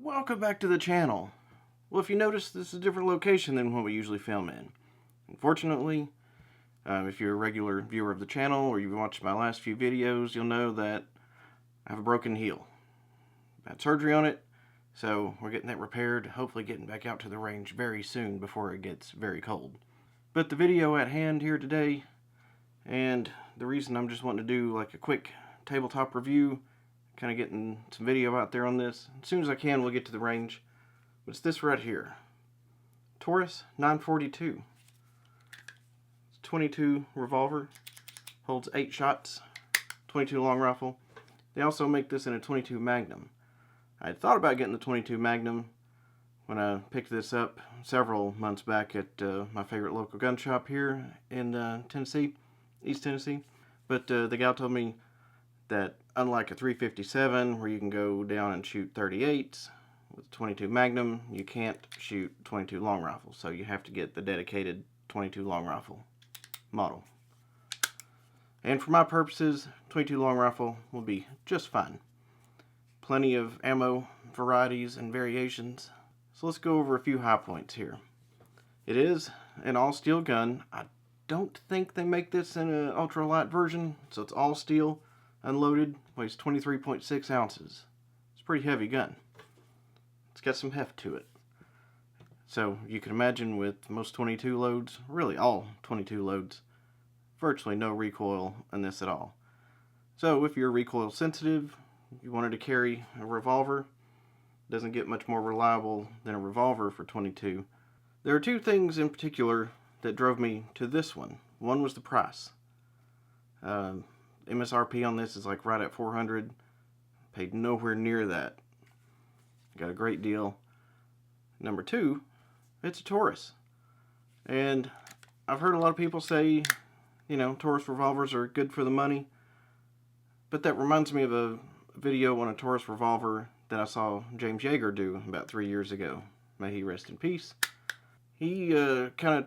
Welcome back to the channel. Well, if you notice, this is a different location than what we usually film in. Unfortunately, if you're a regular viewer of the channel or you've watched my last few videos, you'll know that I have a broken heel. I had surgery on it, so we're getting that repaired, hopefully getting back out to the range very soon before it gets very cold. But the video at hand here today, and the reason I'm just wanting to do like a quick tabletop review, kind of getting some video out there on this. As soon as I can, we'll get to the range. But it's this right here. Taurus 942. It's 22 revolver. Holds 8 shots. 22 long rifle. They also make this in a 22 Magnum. I had thought about getting the 22 Magnum when I picked this up several months back at my favorite local gun shop here in Tennessee, East Tennessee. But the gal told me that unlike a 357 where you can go down and shoot 38s, with 22 Magnum you can't shoot 22 long rifles, so you have to get the dedicated 22 long rifle model. And for my purposes, 22 long rifle will be just fine. Plenty of ammo varieties and variations. So let's go over a few high points here. It is an all steel gun. I don't think they make this in an ultralight version, so it's all steel. Unloaded, weighs 23.6 ounces. It's a pretty heavy gun. It's got some heft to it. So you can imagine with most 22 loads, really all 22 loads, virtually no recoil in this at all. So if you're recoil sensitive, you wanted to carry a revolver, it doesn't get much more reliable than a revolver for 22. There are two things in particular that drove me to this one. One was the price. MSRP on this is like right at $400. Paid nowhere near that. Got a great deal. Number two, it's a Taurus. And I've heard a lot of people say, you know, Taurus revolvers are good for the money. But that reminds me of a video on a Taurus revolver that I saw James Yeager do about 3 years ago. May he rest in peace. He kind of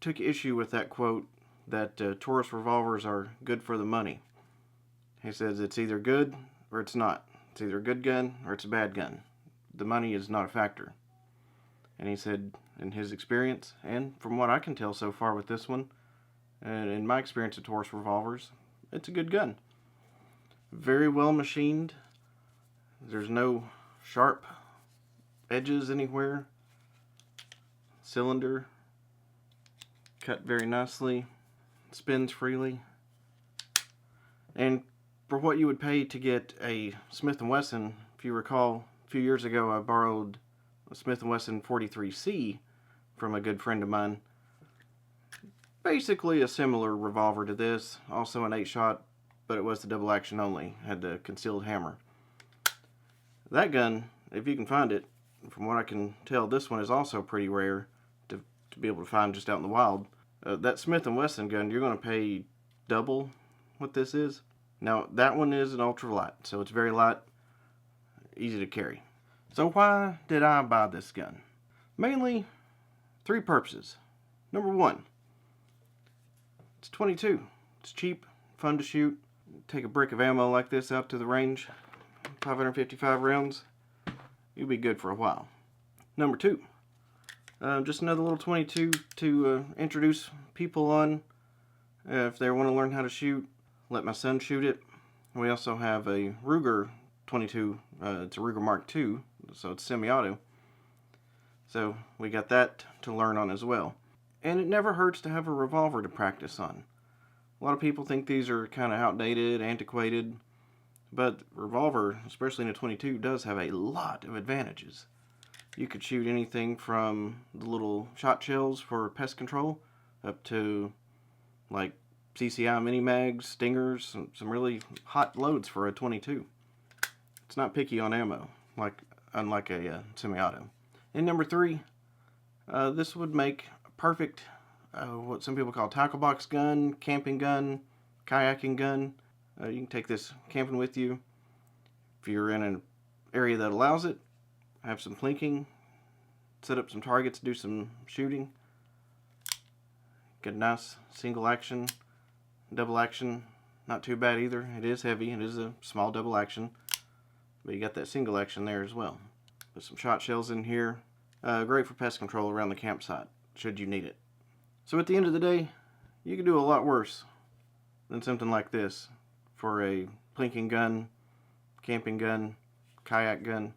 took issue with that quote that Taurus revolvers are good for the money. He says it's either good or it's not. It's either a good gun or it's a bad gun. The money is not a factor. And he said in his experience, and from what I can tell so far with this one, and in my experience with Taurus revolvers, it's a good gun. Very well machined. There's no sharp edges anywhere. Cylinder cut very nicely. Spins freely. And for what you would pay to get a Smith & Wesson, if you recall, a few years ago I borrowed a Smith & Wesson 43C from a good friend of mine. Basically a similar revolver to this, also an 8-shot, but it was the double action only, had the concealed hammer. That gun, if you can find it, from what I can tell, this one is also pretty rare to be able to find just out in the wild. That Smith & Wesson gun, you're going to pay double what this is. Now, that one is an ultralight, so it's very light, easy to carry. So why did I buy this gun? Mainly, 3 purposes. Number 1, it's 22. It's cheap, fun to shoot. Take a brick of ammo like this out to the range, 555 rounds, you'll be good for a while. Number 2, just another little 22 to introduce people on if they want to learn how to shoot. Let my son shoot it. We also have a Ruger 22. It's a Ruger Mark II, so it's semi-auto. So we got that to learn on as well. And it never hurts to have a revolver to practice on. A lot of people think these are kind of outdated, antiquated, but revolver, especially in a 22, does have a lot of advantages. You could shoot anything from the little shot shells for pest control up to like CCI mini mags, stingers, some really hot loads for a 22. It's not picky on ammo, unlike a semi-auto. And number 3, this would make a perfect, what some people call tackle box gun, camping gun, kayaking gun. You can take this camping with you. If you're in an area that allows it, have some plinking, set up some targets, do some shooting. Get a nice single action, double action, not too bad either. It is heavy, it is a small double action. but you got that single action there as well. Put some shot shells in here. Great for pest control around the campsite, should you need it. So at the end of the day, you can do a lot worse than something like this for a plinking gun, camping gun, kayak gun,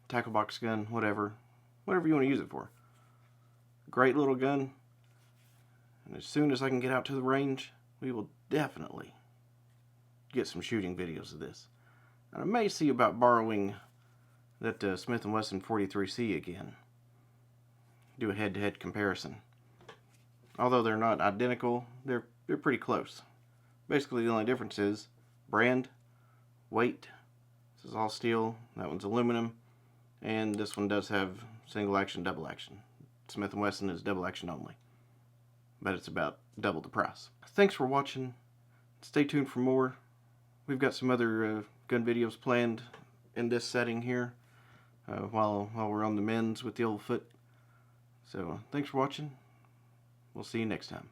tackle box gun, whatever you want to use it for. Great little gun, and as soon as I can get out to the range, we will definitely get some shooting videos of this. And I may see about borrowing that Smith & Wesson 43C again. Do a head-to-head comparison. Although they're not identical, they're pretty close. Basically the only difference is brand, weight. This is all steel, that one's aluminum, and this one does have single action, double action. Smith & Wesson is double action only, but it's about double the price. Thanks for watching. Stay tuned for more. We've got some other gun videos planned in this setting here while we're on the men's with the old foot. So thanks for watching. We'll see you next time.